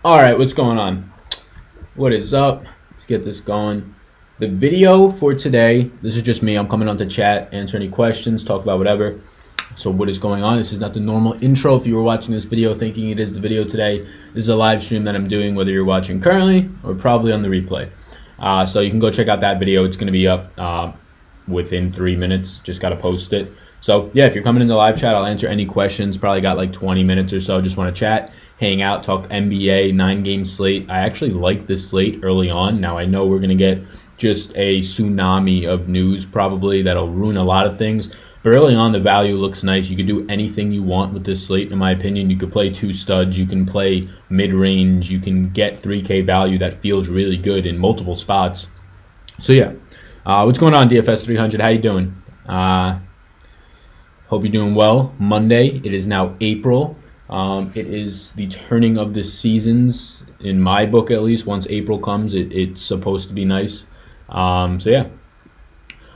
All right, what's going on? What is up? Let's get this going. The video for today, this is just me. I'm coming on to chat, answer any questions, talk about whatever. So what is going on? This is not the normal intro. If you were watching this video thinking it is the video today, this is a live stream that I'm doing, whether you're watching currently or probably on the replay. So you can go check out that video. It's going to be up within 3 minutes. Just got to post it. So yeah, if you're coming in the live chat, I'll answer any questions. Probably got like 20 minutes or so. Just want to chat, hang out, talk NBA, 9-game slate. I actually like this slate early on. Now I know we're going to get just a tsunami of news probably that'll ruin a lot of things. But early on, the value looks nice. You can do anything you want with this slate, in my opinion. You could play 2 studs. You can play mid-range. You can get 3K value that feels really good in multiple spots. So yeah, what's going on, DFS 300? How you doing? Hope you're doing well. Monday, it is now April. It is the turning of the seasons, in my book at least. Once April comes, it's supposed to be nice. So yeah,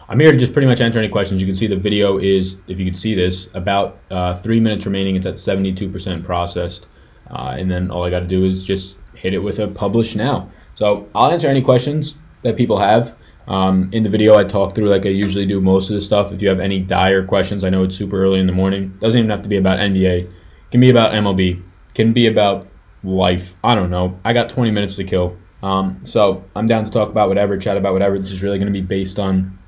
I'm here to just pretty much answer any questions. You can see the video is, if you can see this, about 3 minutes remaining. It's at 72% processed. And then all I got to do is just hit it with a publish now. So I'll answer any questions that people have. In the video, I talk through, like I usually do, most of the stuff. If you have any dire questions, I know it's super early in the morning. Doesn't even have to be about NBA. It can be about MLB. It can be about life. I don't know. I got 20 minutes to kill. So I'm down to talk about whatever, chat about whatever. This is really going to be based on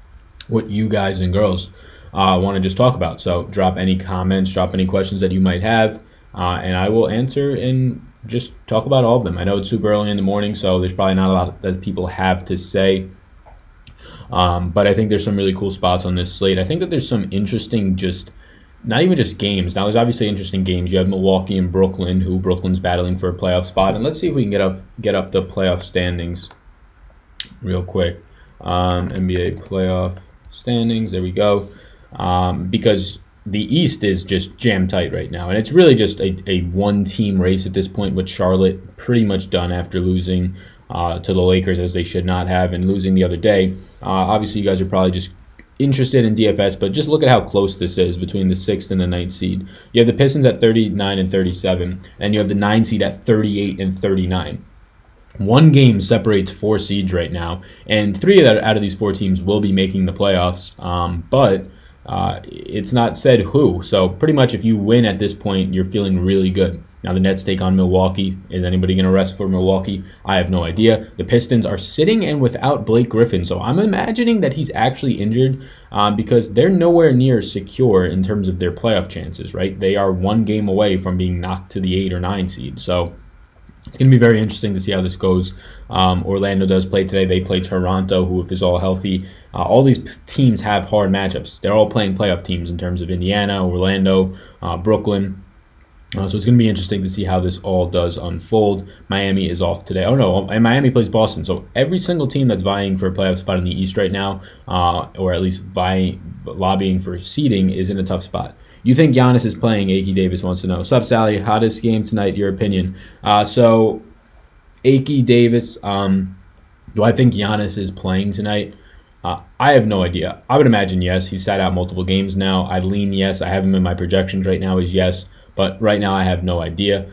what you guys and girls want to just talk about. So drop any comments, drop any questions that you might have, and I will answer and just talk about all of them. I know it's super early in the morning, so there's probably not a lot that people have to say. But I think there's some really cool spots on this slate. I think that there's some interesting, not even just games. Now, there's obviously interesting games. You have Milwaukee and Brooklyn, who Brooklyn's battling for a playoff spot. And let's see if we can get up the playoff standings real quick. NBA playoff standings. There we go. Because the East is just jam tight right now. And it's really just a one-team race at this point, with Charlotte pretty much done after losing to the Lakers, as they should not have, and losing the other day. Obviously, you guys are probably just interested in DFS, but just look at how close this is between the 6th and the 9th seed. You have the Pistons at 39 and 37, and you have the 9 seed at 38 and 39. One game separates 4 seeds right now, and 3 out of these 4 teams will be making the playoffs, but it's not said who. So pretty much if you win at this point, you're feeling really good. Now the Nets take on Milwaukee. Is anybody going to rest for Milwaukee? I have no idea. The Pistons are sitting and without Blake Griffin, so I'm imagining that he's actually injured because they're nowhere near secure in terms of their playoff chances, right? They are 1 game away from being knocked to the 8 or 9 seed. So it's going to be very interesting to see how this goes. Orlando does play today. They play Toronto, who, if is all healthy, all these teams have hard matchups. They're all playing playoff teams in terms of Indiana, Orlando, Brooklyn. So it's going to be interesting to see how this all does unfold. Miami is off today. Oh, no, and Miami plays Boston. So every single team that's vying for a playoff spot in the East right now, or at least lobbying for seeding, is in a tough spot. You think Giannis is playing? Akey Davis wants to know. Sup, Sally? Hottest game tonight, your opinion? So Akey Davis, do I think Giannis is playing tonight? I have no idea. I would imagine yes. He's sat out multiple games now. I lean yes. I have him in my projections right now as yes. But right now, I have no idea.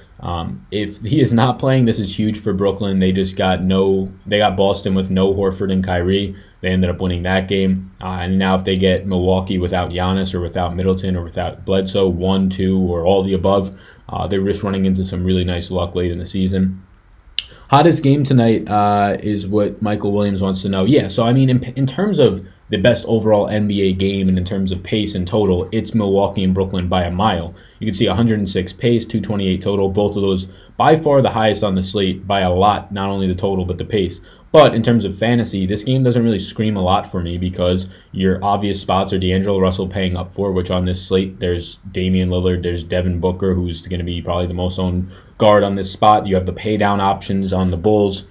If he is not playing, this is huge for Brooklyn. They just got Boston with no Horford and Kyrie. They ended up winning that game. And now if they get Milwaukee without Giannis or without Middleton or without Bledsoe, 1, 2, or all the above, they're just running into some really nice luck late in the season. Hottest game tonight is what Michael Williams wants to know. Yeah, so I mean, in terms of the best overall NBA game and in terms of pace and total, it's Milwaukee and Brooklyn by a mile. You can see 106 pace, 228 total. Both of those by far the highest on the slate by a lot, not only the total but the pace. But in terms of fantasy, this game doesn't really scream a lot for me because your obvious spots are D'Angelo Russell paying up for, which on this slate, there's Damian Lillard, there's Devin Booker, who's going to be probably the most owned guard on this spot. You have the pay down options on the Bulls.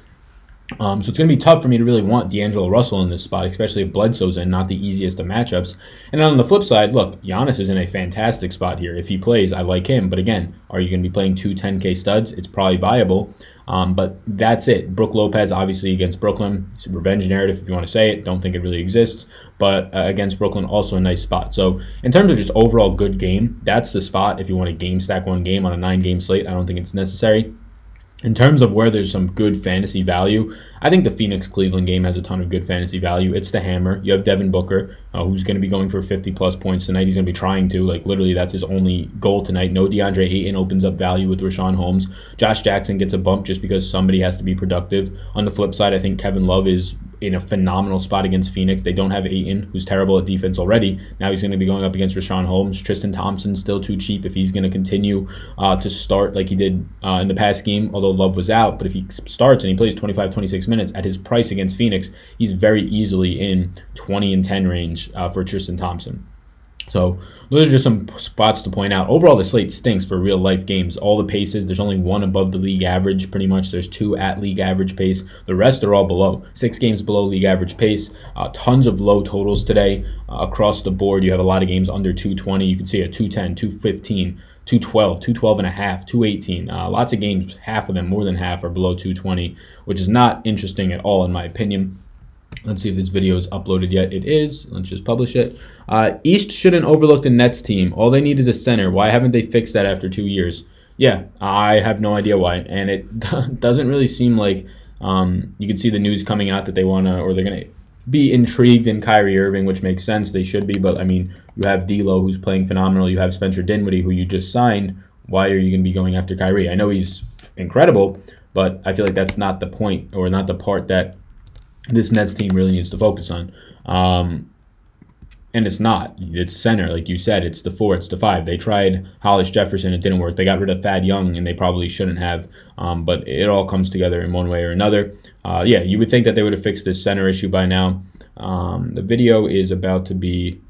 So it's going to be tough for me to really want D'Angelo Russell in this spot, especially if Bledsoe's in, not the easiest of matchups. And on the flip side, look, Giannis is in a fantastic spot here. If he plays, I like him. But again, are you going to be playing 2 10K studs? It's probably viable. But that's it. Brook Lopez, obviously, against Brooklyn. It's a revenge narrative, if you want to say it. Don't think it really exists. But against Brooklyn, also a nice spot. So in terms of just overall good game, that's the spot. If you want to game stack one game on a 9-game slate, I don't think it's necessary. In terms of where there's some good fantasy value, I think the Phoenix-Cleveland game has a ton of good fantasy value. It's the hammer. You have Devin Booker, who's going to be going for 50-plus points tonight. He's going to be trying to. Like, literally, that's his only goal tonight. No DeAndre Ayton opens up value with Rashawn Holmes. Josh Jackson gets a bump just because somebody has to be productive. On the flip side, I think Kevin Love is in a phenomenal spot against Phoenix. They don't have Ayton, who's terrible at defense already. Now he's going to be going up against Rashawn Holmes. Tristan Thompson's still too cheap if he's going to continue to start like he did in the past game, although Love was out. But if he starts and he plays 25, 26 minutes at his price against Phoenix, he's very easily in 20 and 10 range for Tristan Thompson. So those are just some spots to point out. Overall, the slate stinks for real-life games. All the paces, there's only one above the league average, pretty much. There's two at league average pace. The rest are all below. 6 games below league average pace. Tons of low totals today across the board. You have a lot of games under 220. You can see a 210, 215, 212, 212 and a half, 218. Lots of games, half of them, more than half, are below 220, which is not interesting at all in my opinion. Let's see if this video is uploaded yet. It is. Let's just publish it. East shouldn't overlook the Nets team. All they need is a center. Why haven't they fixed that after 2 years? Yeah, I have no idea why. And it doesn't really seem like you can see the news coming out that they want to, or they're going to be intrigued in Kyrie Irving, which makes sense. They should be. But, I mean, you have D'Lo, who's playing phenomenal. You have Spencer Dinwiddie, who you just signed. Why are you going to be going after Kyrie? I know he's incredible, but I feel like that's not the point, or not the part that this Nets team really needs to focus on. And it's not. It's center, like you said. It's the 4, it's the 5. They tried Hollis Jefferson. It didn't work. They got rid of Thad Young, and they probably shouldn't have. But it all comes together in one way or another. Yeah, you would think that they would have fixed this center issue by now. The video is about to be...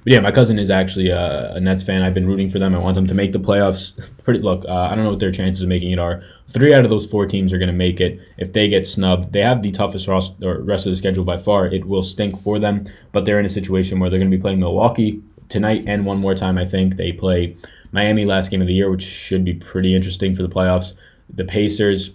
But yeah, my cousin is actually a Nets fan. I've been rooting for them. I want them to make the playoffs. Look, I don't know what their chances of making it are. 3 out of those 4 teams are going to make it. If they get snubbed, they have the toughest rest of the schedule by far. It will stink for them, but they're in a situation where they're going to be playing Milwaukee tonight and one more time, I think. They play Miami last game of the year, which should be pretty interesting for the playoffs. The Pacers,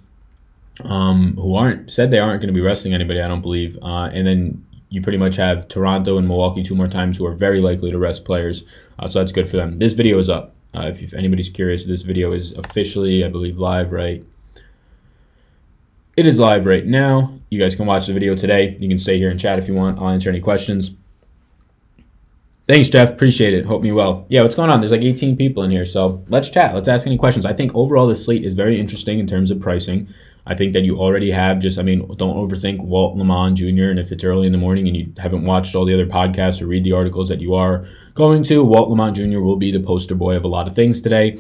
who said they aren't going to be resting anybody, I don't believe. And then you pretty much have Toronto and Milwaukee 2 more times, who are very likely to rest players. So that's good for them. This video is up. If anybody's curious, this video is officially, I believe, live, right? It is live right now. You guys can watch the video today. You can stay here and chat if you want. I'll answer any questions. Thanks, Jeff. Appreciate it. Hope me well. Yeah, what's going on? There's like 18 people in here, so let's chat. Let's ask any questions. I think overall this slate is very interesting in terms of pricing. I think that you already have don't overthink Walt Lamont Jr. And if it's early in the morning and you haven't watched all the other podcasts or read the articles that you are going to, Walt Lamont Jr. will be the poster boy of a lot of things today.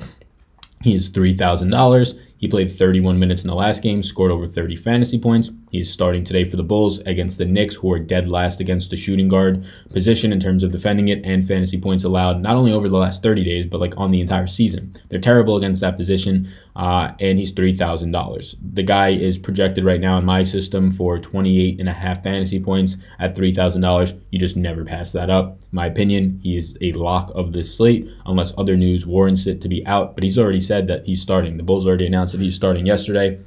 He is $3,000. He played 31 minutes in the last game, scored over 30 fantasy points. He is starting today for the Bulls against the Knicks, who are dead last against the shooting guard position in terms of defending it and fantasy points allowed, not only over the last 30 days, but like on the entire season. They're terrible against that position, and he's $3,000. The guy is projected right now in my system for 28.5 fantasy points at $3,000. You just never pass that up. In my opinion, he is a lock of this slate, unless other news warrants it to be out, but he's already said that he's starting. The Bulls already announced that he's starting yesterday.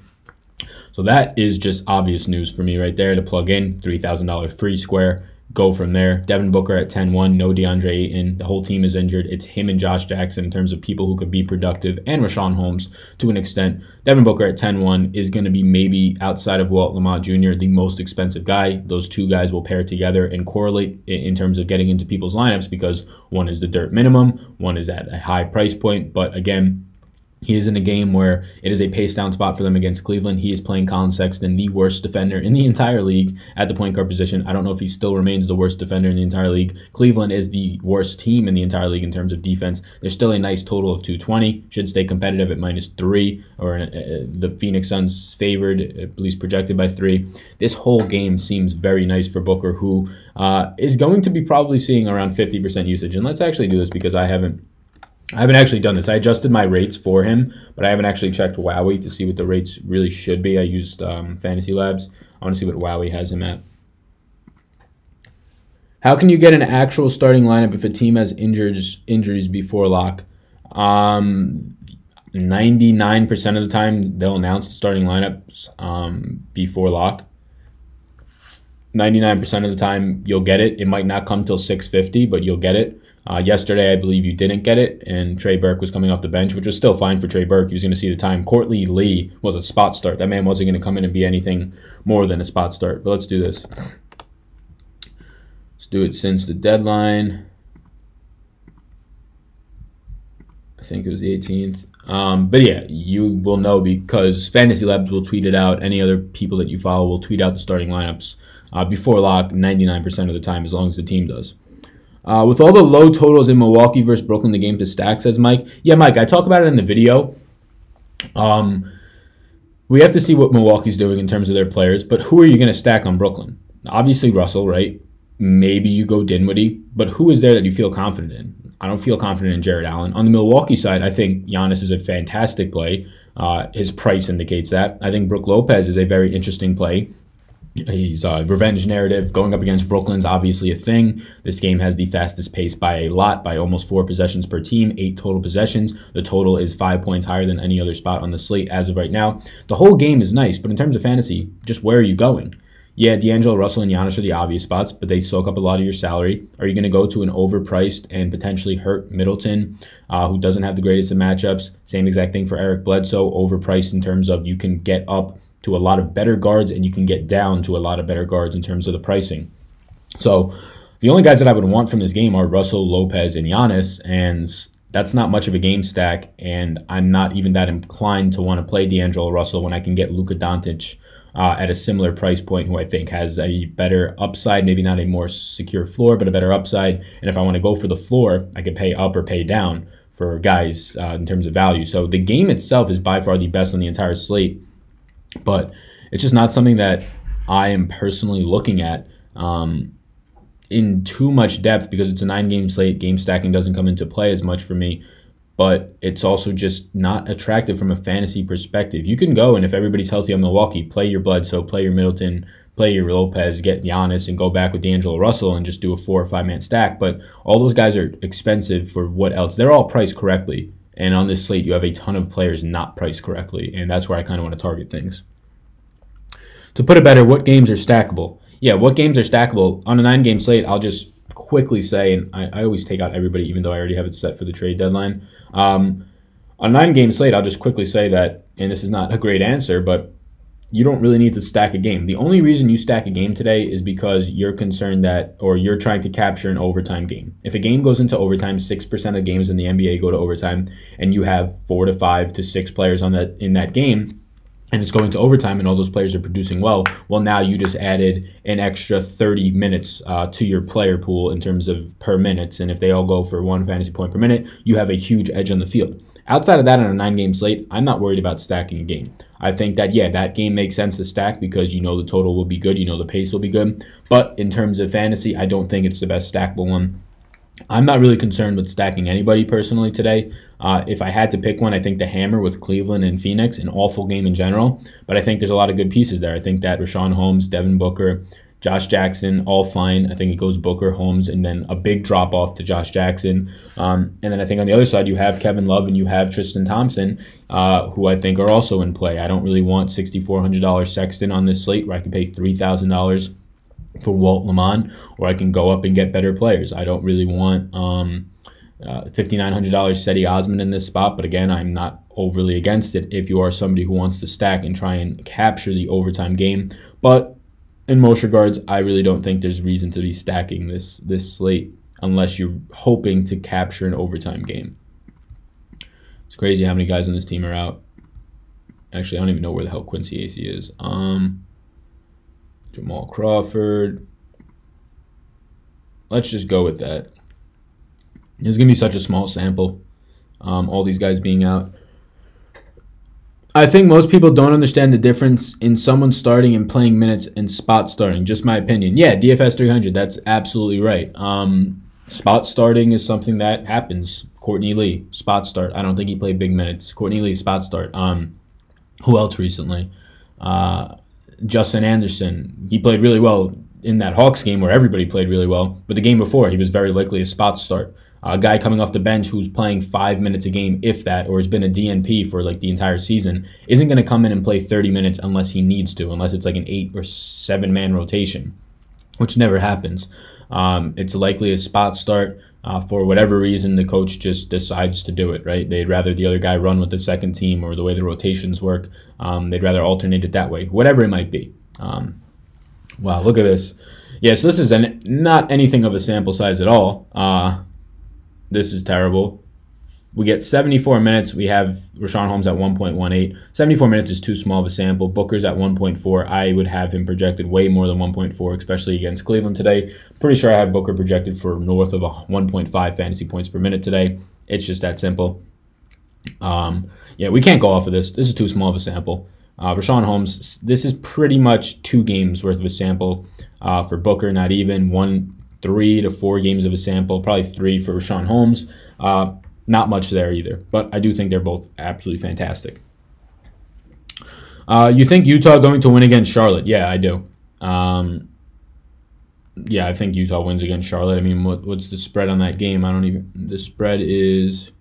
So that is just obvious news for me right there to plug in. $3,000 free square. Go from there. Devin Booker at 10-1. No DeAndre Ayton. The whole team is injured. It's him and Josh Jackson in terms of people who could be productive, and Rashawn Holmes to an extent. Devin Booker at 10-1 is going to be, maybe outside of Walt Lamont Jr., the most expensive guy. Those two guys will pair together and correlate in terms of getting into people's lineups, because one is the dirt minimum, one is at a high price point. But again, he is in a game where it is a pace down spot for them against Cleveland. He is playing Colin Sexton, the worst defender in the entire league at the point guard position. I don't know if he still remains the worst defender in the entire league. Cleveland is the worst team in the entire league in terms of defense. There's still a nice total of 220. Should stay competitive at -3, or the Phoenix Suns favored, at least projected by 3. This whole game seems very nice for Booker, who is going to be probably seeing around 50% usage. And let's actually do this, because I haven't actually done this. I adjusted my rates for him, but I haven't actually checked Wowie to see what the rates really should be. I used Fantasy Labs. I want to see what Wowie has him at. How can you get an actual starting lineup if a team has injuries before lock? 99% of the time, they'll announce the starting lineups before lock. 99% of the time, you'll get it. It might not come till 6:50, but you'll get it. Yesterday, I believe you didn't get it, and Trey Burke was coming off the bench, which was still fine for Trey Burke. He was going to see the time. Courtney Lee was a spot start. That man wasn't going to come in and be anything more than a spot start. But let's do this. Let's do it since the deadline. I think it was the 18th. But yeah, you will know because Fantasy Labs will tweet it out. Any other people that you follow will tweet out the starting lineups before lock 99% of the time, as long as the team does. With all the low totals in Milwaukee versus Brooklyn, the game to stack, says Mike. Yeah, Mike, I talk about it in the video. We have to see what Milwaukee's doing in terms of their players, but who are you going to stack on Brooklyn? Obviously Russell, right? Maybe you go Dinwiddie, but who is there that you feel confident in? I don't feel confident in Jared Allen. On the Milwaukee side, I think Giannis is a fantastic play. His price indicates that. I think Brook Lopez is a very interesting play. He's revenge narrative. Going up against Brooklyn's obviously a thing. This game has the fastest pace by a lot, by almost 4 possessions per team, 8 total possessions. The total is 5 points higher than any other spot on the slate as of right now. The whole game is nice, but in terms of fantasy, just where are you going? Yeah, D'Angelo Russell and Giannis are the obvious spots, but they soak up a lot of your salary. Are you going to go to an overpriced and potentially hurt Middleton, who doesn't have the greatest of matchups? Same exact thing for Eric Bledsoe, overpriced in terms of you can get up to a lot of better guards and you can get down to a lot of better guards in terms of the pricing. So the only guys that I would want from this game are Russell, Lopez, and Giannis, and that's not much of a game stack, and I'm not even that inclined to want to play D'Angelo Russell when I can get Luka Doncic at a similar price point, who I think has a better upside, maybe not a more secure floor, but a better upside. And if I want to go for the floor, I could pay up or pay down for guys in terms of value. So the game itself is by far the best on the entire slate, but it's just not something that I am personally looking at in too much depth because it's a 9-game slate. Game stacking doesn't come into play as much for me, but it's also just not attractive from a fantasy perspective. You can go, and if everybody's healthy on Milwaukee, play your Bledsoe, play your Middleton, play your Lopez, get Giannis, and go back with D'Angelo Russell and just do a 4 or 5 man stack. But all those guys are expensive for what else? They're all priced correctly. And on this slate, you have a ton of players not priced correctly, and that's where I kind of want to target things. To put it better, what games are stackable? Yeah, what games are stackable? On a 9-game slate, I'll just quickly say, and I always take out everybody even though I already have it set for the trade deadline. On a 9-game slate, I'll just quickly say that, and this is not a great answer, but you don't really need to stack a game. The only reason you stack a game today is because you're concerned that, or you're trying to capture an overtime game. If a game goes into overtime, 6% of games in the NBA go to overtime, and you have 4 to 5 to 6 players in that game, and it's going to overtime and all those players are producing well now you just added an extra 30 minutes to your player pool in terms of per minutes. And if they all go for 1 fantasy point per minute, you have a huge edge on the field. Outside of that, on a 9-game slate, I'm not worried about stacking a game. I think that, yeah, that game makes sense to stack because you know the total will be good, you know the pace will be good. But in terms of fantasy, I don't think it's the best stackable one. I'm not really concerned with stacking anybody personally today. If I had to pick one, I think the hammer with Cleveland and Phoenix, an awful game in general. But I think there's a lot of good pieces there. I think that Rashawn Holmes, Devin Booker, Josh Jackson, all fine. I think it goes Booker, Holmes, and then a big drop-off to Josh Jackson. And then I think on the other side, you have Kevin Love and you have Tristan Thompson, who I think are also in play. I don't really want $6,400 Sexton on this slate where I can pay $3,000 for Walt Lamont, or I can go up and get better players. I don't really want $5,900 Cedi Osman in this spot, but again, I'm not overly against it if you are somebody who wants to stack and try and capture the overtime game. But in most regards, I really don't think there's reason to be stacking this slate unless you're hoping to capture an overtime game. It's crazy how many guys on this team are out. Actually, I don't even know where the hell Quincy Acey is. Jamal Crawford. Let's just go with that. It's going to be such a small sample, all these guys being out. I think most people don't understand the difference in someone starting and playing minutes and spot starting. Just my opinion. Yeah, DFS 300, that's absolutely right. Spot starting is something that happens. Courtney Lee, spot start. I don't think he played big minutes. Courtney Lee, spot start. Who else recently? Justin Anderson. He played really well in that Hawks game where everybody played really well. But the game before, he was very likely a spot start. A guy coming off the bench who's playing 5 minutes a game, if that, or has been a DNP for like the entire season, isn't going to come in and play 30 minutes unless he needs to, unless it's like an 8 or 7 man rotation, which never happens. It's likely a spot start. For whatever reason, the coach just decides to do it, right? They'd rather the other guy run with the second team, or the way the rotations work. They'd rather alternate it that way, whatever it might be. Wow, look at this. Yeah, so this is not anything of a sample size at all. This is terrible. We get 74 minutes. We have Rashawn Holmes at 1.18. 74 minutes is too small of a sample. Booker's at 1.4. I would have him projected way more than 1.4, especially against Cleveland today. Pretty sure I have Booker projected for north of 1.5 fantasy points per minute today. It's just that simple. Yeah, we can't go off of this. This is too small of a sample. Rashawn Holmes, this is pretty much 2 games worth of a sample for Booker, not even 3 to 4 games of a sample, probably 3 for Rashawn Holmes. Not much there either, but I do think they're both absolutely fantastic. You think Utah going to win against Charlotte? Yeah, I do. Yeah, I think Utah wins against Charlotte. I mean, what's the spread on that game? The spread is...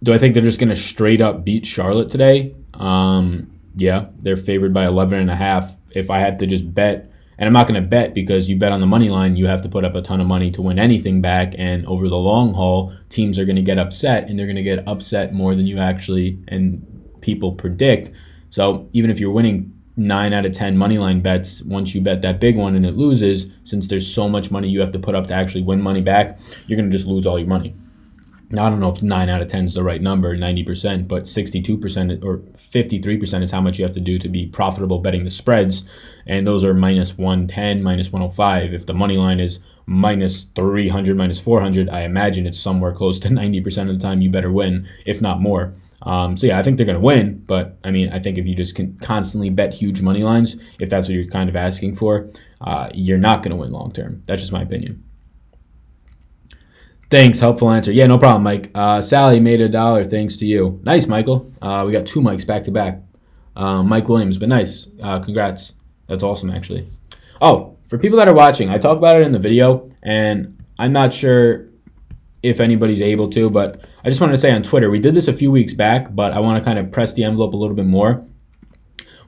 Do I think they're just going to straight up beat Charlotte today? Yeah, they're favored by 11.5. If I had to just bet, and I'm not going to bet because you bet on the money line, you have to put up a ton of money to win anything back, and over the long haul, teams are going to get upset, and they're going to get upset more than you actually and people predict. So even if you're winning 9 out of 10 money line bets, once you bet that big one and it loses, since there's so much money you have to put up to actually win money back, you're going to just lose all your money. Now, I don't know if 9 out of 10 is the right number, 90%, but 62% or 53% is how much you have to do to be profitable betting the spreads, and those are minus 110, minus 105. If the money line is minus 300, minus 400, I imagine it's somewhere close to 90% of the time you better win, if not more. So yeah, I think they're going to win, but I mean, I think if you just can constantly bet huge money lines, if that's what you're kind of asking for, you're not going to win long term. That's just my opinion. Thanks, helpful answer. Yeah, no problem, Mike. Sally made $1 thanks to you. Nice, Michael. We got 2 mics back to back. Mike Williams, but nice. Congrats. That's awesome, actually. Oh, for people that are watching, I talk about it in the video, and I'm not sure if anybody's able to, but I just wanted to say on Twitter, we did this a few weeks back, but I want to kind of press the envelope a little bit more.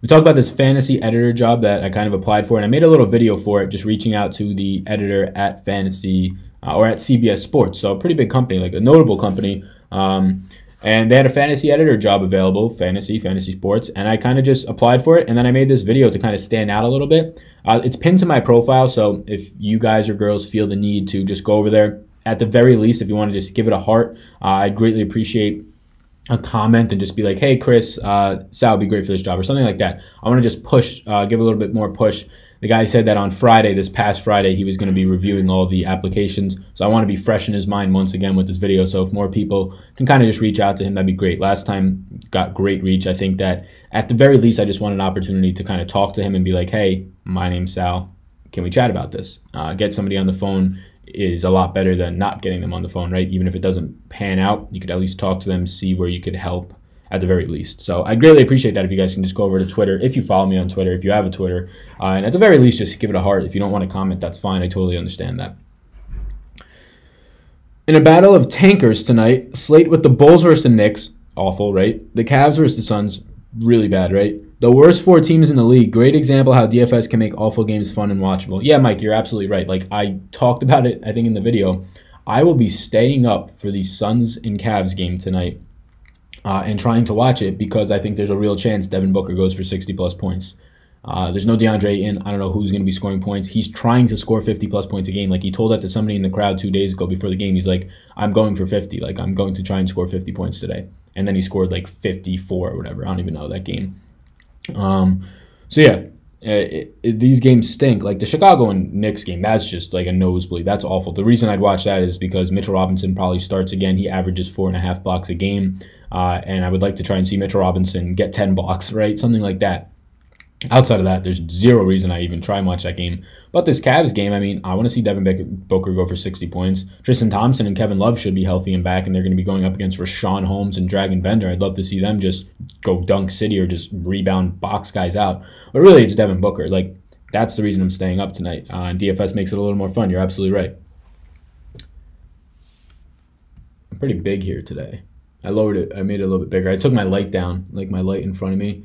We talked about this fantasy editor job that I kind of applied for, and I made a little video for it, just reaching out to the editor at Fantasy or at CBS Sports, so a pretty big company, like a notable company, and they had a fantasy editor job available, fantasy sports, and I kind of just applied for it, and then I made this video to kind of stand out a little bit. It's pinned to my profile, so if you guys or girls feel the need to just go over there, at the very least, if you want to just give it a heart, I'd greatly appreciate a comment and just be like, hey, Chris, Sal would be great for this job, or something like that. I want to just push, give a little bit more push. The guy said that on Friday, this past Friday, he was going to be reviewing all the applications. So I want to be fresh in his mind once again with this video. So if more people can kind of just reach out to him, that'd be great. Last time got great reach. I think that at the very least, I just want an opportunity to kind of talk to him and be like, hey, my name's Sal. Can we chat about this? Get somebody on the phone is a lot better than not getting them on the phone, right? Even if it doesn't pan out, you could at least talk to them, see where you could help at the very least. So I'd greatly appreciate that if you guys can just go over to Twitter, if you follow me on Twitter, if you have a Twitter, and at the very least, just give it a heart. If you don't want to comment, that's fine. I totally understand that. In a battle of tankers tonight, slate with the Bulls versus the Knicks, awful, right? The Cavs versus the Suns, really bad, right? The worst 4 teams in the league, great example how DFS can make awful games fun and watchable. Yeah, Mike, you're absolutely right. Like I talked about it, I think in the video, I will be staying up for the Suns and Cavs game tonight. And trying to watch it because I think there's a real chance Devin Booker goes for 60-plus points. There's no DeAndre Ayton. I don't know who's going to be scoring points. He's trying to score 50-plus points a game. Like, he told that to somebody in the crowd 2 days ago before the game. He's like, I'm going for 50. Like, I'm going to try and score 50 points today. And then he scored, like, 54 or whatever. I don't even know that game. So, yeah. These games stink. Like the Chicago and Knicks game, that's just like a nosebleed. That's awful. The reason I'd watch that is because Mitchell Robinson probably starts again. He averages 4.5 blocks a game, and I would like to try and see Mitchell Robinson get 10 blocks, right? Something like that. Outside of that, there's zero reason I even try and watch that game. But this Cavs game, I mean, I want to see Devin Booker go for 60 points. Tristan Thompson and Kevin Love should be healthy and back, and they're going to be going up against Rashawn Holmes and Dragon Bender. I'd love to see them just go dunk city or just rebound box guys out. But really, it's Devin Booker. Like, that's the reason I'm staying up tonight. And DFS makes it a little more fun. You're absolutely right. I'm pretty big here today. I lowered it. I made it a little bit bigger. I took my light down, like my light in front of me.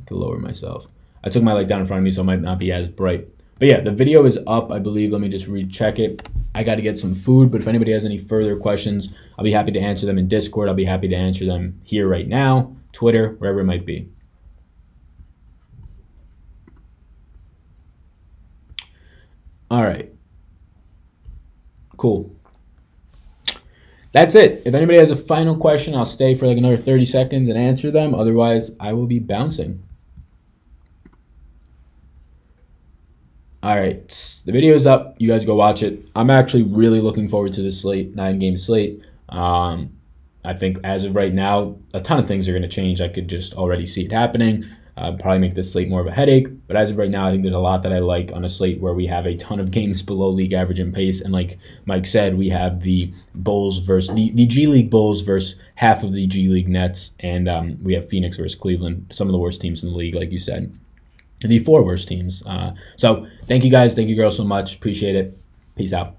To lower myself. I took my light down in front of me so it might not be as bright. But yeah, the video is up, I believe. Let me just recheck it. I got to get some food, but if anybody has any further questions, I'll be happy to answer them in Discord. I'll be happy to answer them here right now, Twitter, wherever it might be. All right. Cool. That's it. If anybody has a final question, I'll stay for like another 30 seconds and answer them. Otherwise, I will be bouncing. All right. The video is up. You guys go watch it. I'm actually really looking forward to this slate, 9-game slate. I think as of right now, a ton of things are going to change. I could just already see it happening. Probably make this slate more of a headache. But as of right now, I think there's a lot that I like on a slate where we have a ton of games below league average in pace. And like Mike said, we have the Bulls versus the G League Bulls versus half of the G League Nets. And we have Phoenix versus Cleveland, some of the worst teams in the league, like you said. The 4 worst teams. So thank you guys. Thank you girls so much. Appreciate it. Peace out.